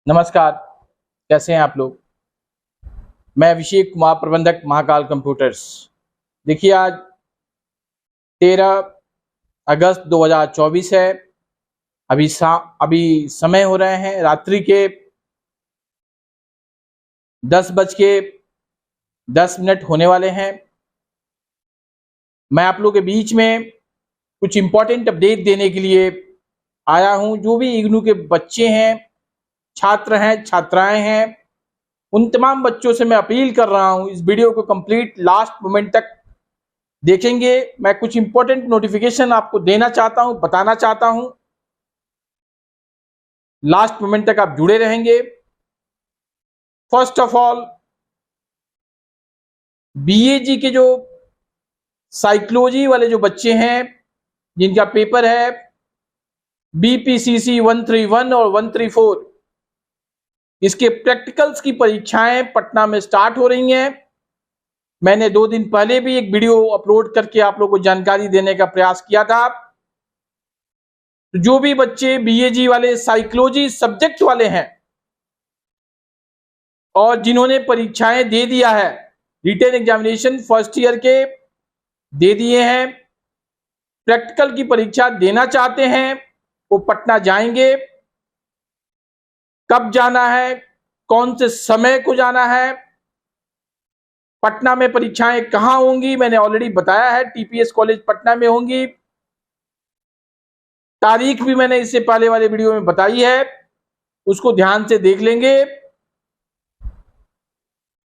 नमस्कार, कैसे हैं आप लोग। मैं अभिषेक कुमार, प्रबंधक महाकाल कंप्यूटर्स। देखिए, आज 13 अगस्त 2024 है। अभी समय हो रहे हैं रात्रि के 10:10 होने वाले हैं। मैं आप लोग के बीच में कुछ इंपॉर्टेंट अपडेट देने के लिए आया हूं। जो भी इग्नू के बच्चे हैं, छात्र हैं, छात्राएं हैं, उन तमाम बच्चों से मैं अपील कर रहा हूं, इस वीडियो को कंप्लीट लास्ट मोमेंट तक देखेंगे। मैं कुछ इंपॉर्टेंट नोटिफिकेशन आपको देना चाहता हूं, बताना चाहता हूं। लास्ट मोमेंट तक आप जुड़े रहेंगे। फर्स्ट ऑफ ऑल, बीएजी के जो साइकोलॉजी वाले जो बच्चे हैं, जिनका पेपर है बीपीसीसी 131 और 134, इसके प्रैक्टिकल्स की परीक्षाएं पटना में स्टार्ट हो रही हैं। मैंने 2 दिन पहले भी एक वीडियो अपलोड करके आप लोगों को जानकारी देने का प्रयास किया था। जो भी बच्चे बीएजी वाले साइकोलॉजी सब्जेक्ट वाले हैं और जिन्होंने परीक्षाएं दे दिया है, रिटन एग्जामिनेशन फर्स्ट ईयर के दे दिए हैं, प्रैक्टिकल की परीक्षा देना चाहते हैं, वो पटना जाएंगे। कब जाना है, कौन से समय को जाना है, पटना में परीक्षाएं कहां होंगी, मैंने ऑलरेडी बताया है। टीपीएस कॉलेज पटना में होंगी। तारीख भी मैंने इससे पहले वाले वीडियो में बताई है, उसको ध्यान से देख लेंगे।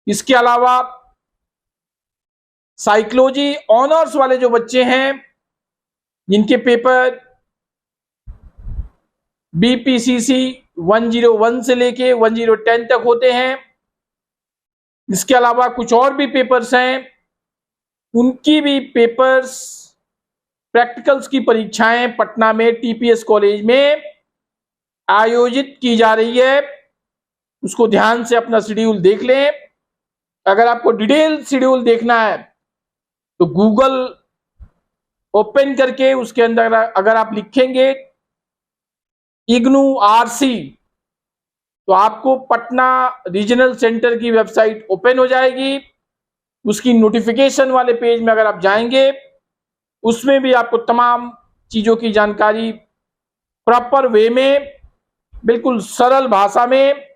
इसके अलावा साइकोलॉजी ऑनर्स वाले जो बच्चे हैं, जिनके पेपर बीपीसीसी 101 से लेके 1010 तक होते हैं, इसके अलावा कुछ और भी पेपर्स हैं, उनकी भी पेपर्स प्रैक्टिकल्स की परीक्षाएं पटना में टीपीएस कॉलेज में आयोजित की जा रही है। उसको ध्यान से अपना शेड्यूल देख लें। अगर आपको डिटेल शेड्यूल देखना है तो गूगल ओपन करके उसके अंदर अगर आप लिखेंगे इग्नू आरसी, तो आपको पटना रीजनल सेंटर की वेबसाइट ओपन हो जाएगी। उसकी नोटिफिकेशन वाले पेज में अगर आप जाएंगे, उसमें भी आपको तमाम चीजों की जानकारी प्रॉपर वे में, बिल्कुल सरल भाषा में,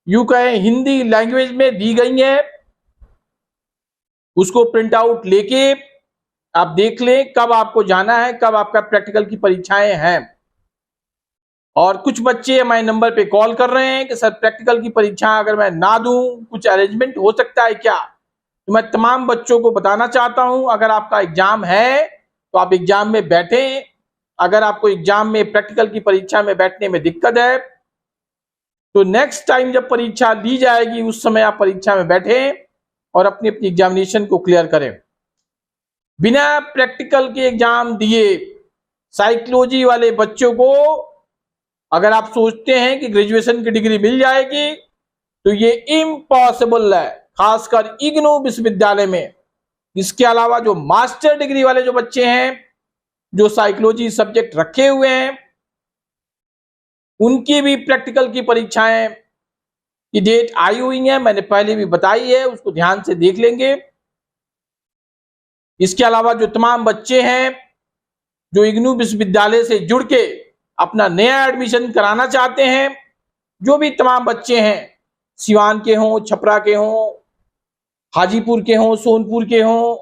यूं कहें हिंदी लैंग्वेज में दी गई है। उसको प्रिंट आउट लेके आप देख लें कब आपको जाना है, कब आपका प्रैक्टिकल की परीक्षाएं हैं। और कुछ बच्चे हमारे नंबर पे कॉल कर रहे हैं कि सर प्रैक्टिकल की परीक्षा अगर मैं ना दूं, कुछ अरेंजमेंट हो सकता है क्या। तो मैं तमाम बच्चों को बताना चाहता हूं, अगर आपका एग्जाम है तो आप एग्जाम में बैठें। अगर आपको एग्जाम में प्रैक्टिकल की परीक्षा में बैठने में दिक्कत है तो नेक्स्ट टाइम जब परीक्षा ली जाएगी उस समय आप परीक्षा में बैठें और अपनी अपनी एग्जामिनेशन को क्लियर करें। बिना प्रैक्टिकल के एग्जाम दिए साइकोलॉजी वाले बच्चों को अगर आप सोचते हैं कि ग्रेजुएशन की डिग्री मिल जाएगी तो ये इम्पॉसिबल है, खासकर इग्नू विश्वविद्यालय में। इसके अलावा जो मास्टर डिग्री वाले जो बच्चे हैं, जो साइकोलॉजी सब्जेक्ट रखे हुए हैं, उनकी भी प्रैक्टिकल की परीक्षाएं की डेट आई हुई है, मैंने पहले भी बताई है, उसको ध्यान से देख लेंगे। इसके अलावा जो तमाम बच्चे हैं जो इग्नू विश्वविद्यालय से जुड़ के अपना नया एडमिशन कराना चाहते हैं, जो भी तमाम बच्चे हैं, सिवान के हों, छपरा के हों, हाजीपुर के हों, सोनपुर के हों,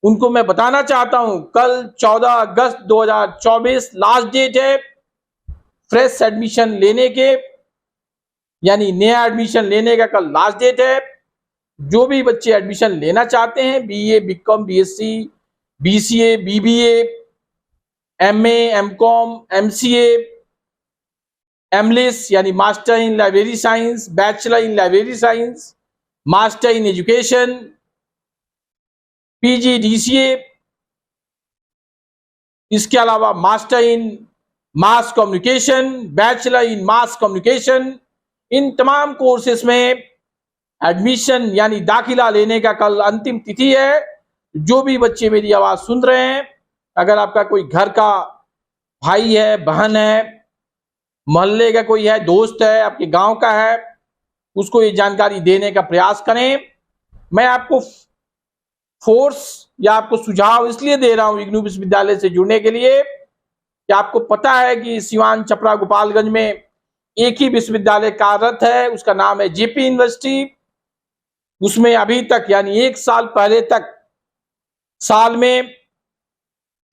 उनको मैं बताना चाहता हूं कल 14 अगस्त 2024 लास्ट डेट है फ्रेश एडमिशन लेने के, यानी नया एडमिशन लेने का कल लास्ट डेट है। जो भी बच्चे एडमिशन लेना चाहते हैं, BA, BCom, BSc, BCA, BBA, MA, MCom, MCA, MLIS यानी master in library science, bachelor in library science, master in education, PGDCA, इसके अलावा master in mass communication, bachelor in mass communication, इन तमाम कोर्सेस में admission यानी दाखिला लेने का कल अंतिम तिथि है। जो भी बच्चे मेरी आवाज सुन रहे हैं, अगर आपका कोई घर का भाई है, बहन है, मोहल्ले का कोई है, दोस्त है, आपके गांव का है, उसको ये जानकारी देने का प्रयास करें। मैं आपको फोर्स या आपको सुझाव इसलिए दे रहा हूं इग्नू विश्वविद्यालय से जुड़ने के लिए कि आपको पता है कि सिवान, छपरा, गोपालगंज में एक ही विश्वविद्यालय कार्यरत है, उसका नाम है जेपी यूनिवर्सिटी। उसमें अभी तक यानी 1 साल पहले तक साल में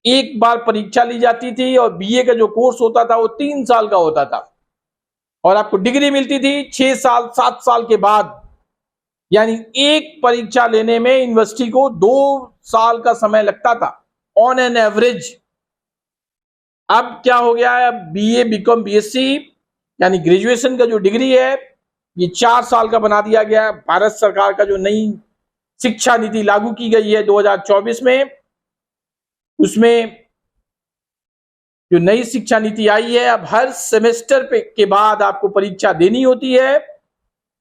एक बार परीक्षा ली जाती थी और बीए का जो कोर्स होता था वो 3 साल का होता था और आपको डिग्री मिलती थी 6 साल 7 साल के बाद। यानी एक परीक्षा लेने में यूनिवर्सिटी को 2 साल का समय लगता था ऑन एन एवरेज। अब क्या हो गया है, अब बीए, बीकॉम, बीएससी यानी ग्रेजुएशन का जो डिग्री है ये 4 साल का बना दिया गया है। भारत सरकार का जो नई शिक्षा नीति लागू की गई है 2024 में, उसमें जो नई शिक्षा नीति आई है, अब हर सेमेस्टर के बाद आपको परीक्षा देनी होती है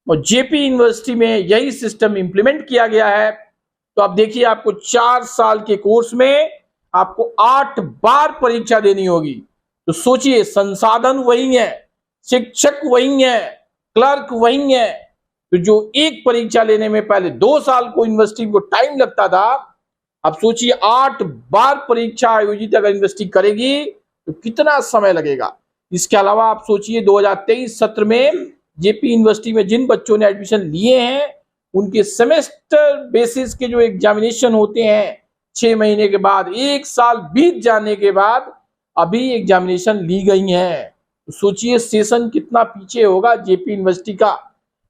और जेपी यूनिवर्सिटी में यही सिस्टम इंप्लीमेंट किया गया है। तो आप देखिए, आपको 4 साल के कोर्स में आपको 8 बार परीक्षा देनी होगी। तो सोचिए, संसाधन वही है, शिक्षक वही है, क्लर्क वही है। तो जो एक परीक्षा लेने में पहले 2 साल को यूनिवर्सिटी को टाइम लगता था, अब सोचिए 8 बार परीक्षा आयोजित अगर यूनिवर्सिटी करेगी तो कितना समय लगेगा। इसके अलावा आप सोचिए 2023 सत्र में जेपी यूनिवर्सिटी में जिन बच्चों ने एडमिशन लिए हैं उनके सेमेस्टर बेसिस के जो एग्जामिनेशन होते हैं 6 महीने के बाद, 1 साल बीत जाने के बाद अभी एग्जामिनेशन ली गई हैं। तो सोचिए सेशन कितना पीछे होगा जेपी यूनिवर्सिटी का।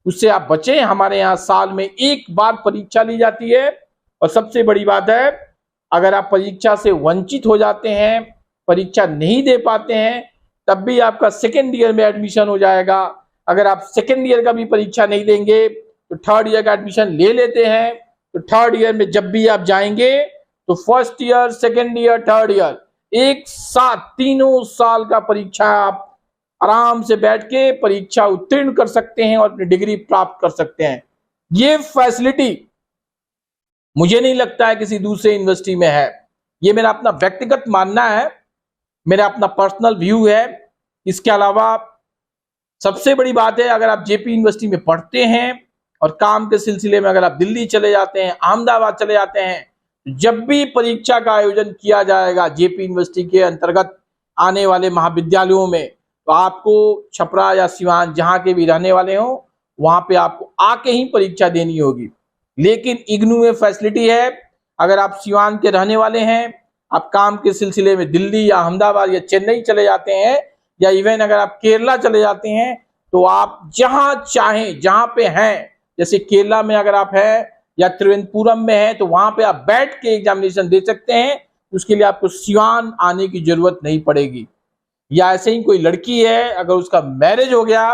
उससे आप बचें। हमारे यहाँ साल में 1 बार परीक्षा ली जाती है और सबसे बड़ी बात है, अगर आप परीक्षा से वंचित हो जाते हैं, परीक्षा नहीं दे पाते हैं, तब भी आपका सेकेंड ईयर में एडमिशन हो जाएगा। अगर आप सेकेंड ईयर का भी परीक्षा नहीं देंगे तो थर्ड ईयर का एडमिशन ले लेते हैं। तो थर्ड ईयर में जब भी आप जाएंगे तो first year, second year, third year एक साथ 3 साल का परीक्षा आप आराम से बैठ के परीक्षा उत्तीर्ण कर सकते हैं और अपनी डिग्री प्राप्त कर सकते हैं। ये फैसिलिटी मुझे नहीं लगता है किसी दूसरे यूनिवर्सिटी में है। ये मेरा अपना व्यक्तिगत मानना है, मेरा अपना पर्सनल व्यू है। इसके अलावा सबसे बड़ी बात है, अगर आप जेपी यूनिवर्सिटी में पढ़ते हैं और काम के सिलसिले में अगर आप दिल्ली चले जाते हैं, अहमदाबाद चले जाते हैं, जब भी परीक्षा का आयोजन किया जाएगा जेपी यूनिवर्सिटी के अंतर्गत आने वाले महाविद्यालयों में, तो आपको छपरा या सिवान जहां के भी रहने वाले हो वहां पे आपको आके ही परीक्षा देनी होगी। लेकिन इग्नू में फैसिलिटी है, अगर आप सिवान के रहने वाले हैं, आप काम के सिलसिले में दिल्ली या अहमदाबाद या चेन्नई चले जाते हैं या इवन अगर आप केरला चले जाते हैं, तो आप जहां चाहें, जहां पे हैं, जैसे केरला में अगर आप हैं या त्रिवेंद्रपुरम में हैं, तो वहां पे आप बैठ के एग्जामिनेशन दे सकते हैं। उसके लिए आपको सिवान आने की जरूरत नहीं पड़ेगी। या ऐसे ही कोई लड़की है, अगर उसका मैरिज हो गया,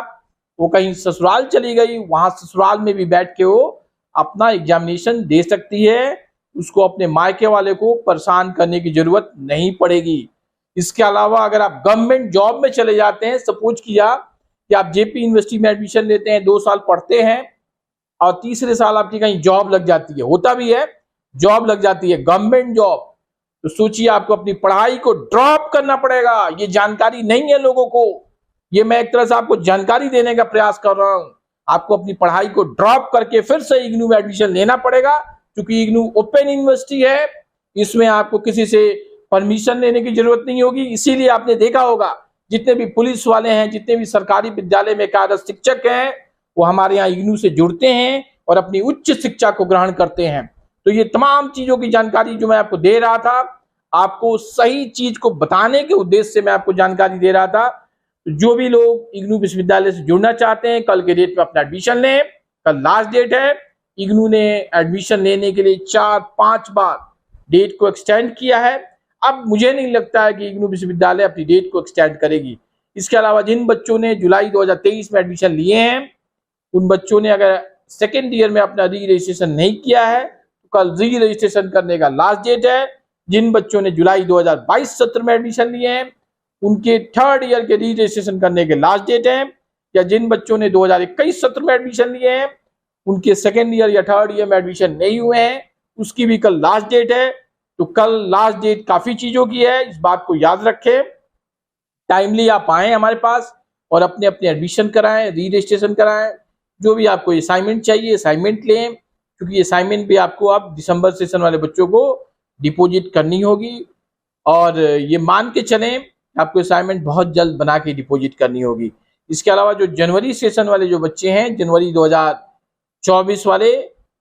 वो कहीं ससुराल चली गई, वहां ससुराल में भी बैठ के वो अपना एग्जामिनेशन दे सकती है। उसको अपने मायके वाले को परेशान करने की जरूरत नहीं पड़ेगी। इसके अलावा अगर आप गवर्नमेंट जॉब में चले जाते हैं, सपोज किया कि आप जेपी यूनिवर्सिटी में एडमिशन लेते हैं, 2 साल पढ़ते हैं और तीसरे साल आपकी कहीं जॉब लग जाती है, होता भी है, जॉब लग जाती है, गवर्नमेंट जॉब, तो सोचिए आपको अपनी पढ़ाई को ड्रॉप करना पड़ेगा। ये जानकारी नहीं है लोगों को, ये मैं एक तरह से आपको जानकारी देने का प्रयास कर रहा हूं। आपको अपनी पढ़ाई को ड्रॉप करके फिर से इग्नू में एडमिशन लेना पड़ेगा, क्योंकि इग्नू ओपन यूनिवर्सिटी है, इसमें आपको किसी से परमिशन लेने की जरूरत नहीं होगी। इसीलिए आपने देखा होगा जितने भी पुलिस वाले हैं, जितने भी सरकारी विद्यालय में कार्यरत शिक्षक हैं, वो हमारे यहाँ इग्नू से जुड़ते हैं और अपनी उच्च शिक्षा को ग्रहण करते हैं। तो ये तमाम चीजों की जानकारी जो मैं आपको दे रहा था, आपको सही चीज को बताने के उद्देश्य से मैं आपको जानकारी दे रहा था। जो भी लोग इग्नू विश्वविद्यालय से जुड़ना चाहते हैं, कल के डेट में अपना एडमिशन लें। कल लास्ट डेट है। इग्नू ने एडमिशन लेने के लिए 4-5 बार डेट को एक्सटेंड किया है। अब मुझे नहीं लगता है कि इग्नू विश्वविद्यालय अपनी डेट को एक्सटेंड करेगी। इसके अलावा जिन बच्चों ने जुलाई 2023 में एडमिशन लिए हैं, उन बच्चों ने अगर सेकेंड ईयर में अपना री रजिस्ट्रेशन नहीं किया है, तो कल री रजिस्ट्रेशन करने का लास्ट डेट है। जिन बच्चों ने जुलाई 2022 सत्र में एडमिशन लिए हैं, उनके थर्ड ईयर के री रजिस्ट्रेशन करने के लास्ट डेट है। या जिन बच्चों ने 2021 सत्र में एडमिशन लिए हैं, उनके सेकेंड ईयर या थर्ड ईयर में एडमिशन नहीं हुए हैं, उसकी भी कल लास्ट डेट है। तो कल लास्ट डेट काफी चीजों की है, इस बात को याद रखें। टाइमली आप आए हमारे पास, और अपने अपने एडमिशन कराएं, री रजिस्ट्रेशन कराएं। जो भी आपको असाइनमेंट चाहिए असाइनमेंट लें, क्योंकि असाइनमेंट भी आपको अब दिसंबर सेशन वाले बच्चों को डिपॉजिट करनी होगी। और ये मान के चलें आपको असाइनमेंट बहुत जल्द बना के डिपॉजिट करनी होगी। इसके अलावा जो जनवरी सेशन वाले जो बच्चे हैं, जनवरी 2024 वाले,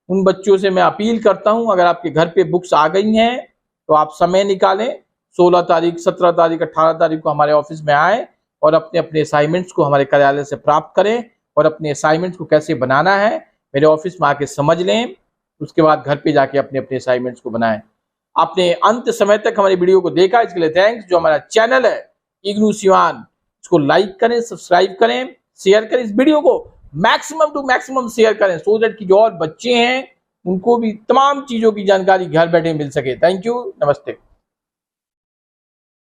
उन बच्चों से मैं अपील करता हूं, अगर आपके घर पे बुक्स आ गई हैं तो आप समय निकालें, 16 तारीख, 17 तारीख, 18 तारीख को हमारे ऑफिस में आए और अपने अपने असाइनमेंट्स को हमारे कार्यालय से प्राप्त करें। और अपने असाइनमेंट्स को कैसे बनाना है मेरे ऑफिस में आके समझ लें, उसके बाद घर पे जाके अपने अपने असाइनमेंट्स को बनाएं। आपने अंत समय तक हमारी वीडियो को देखा, इसके लिए थैंक्स। जो हमारा चैनल है इग्नू सिवान, इसको लाइक करें, सब्सक्राइब करें, शेयर करें, इस वीडियो को मैक्सिमम टू मैक्सिमम शेयर करें, सो दैट कि जो और बच्चे हैं उनको भी तमाम चीजों की जानकारी घर बैठे मिल सके। थैंक यू, नमस्ते।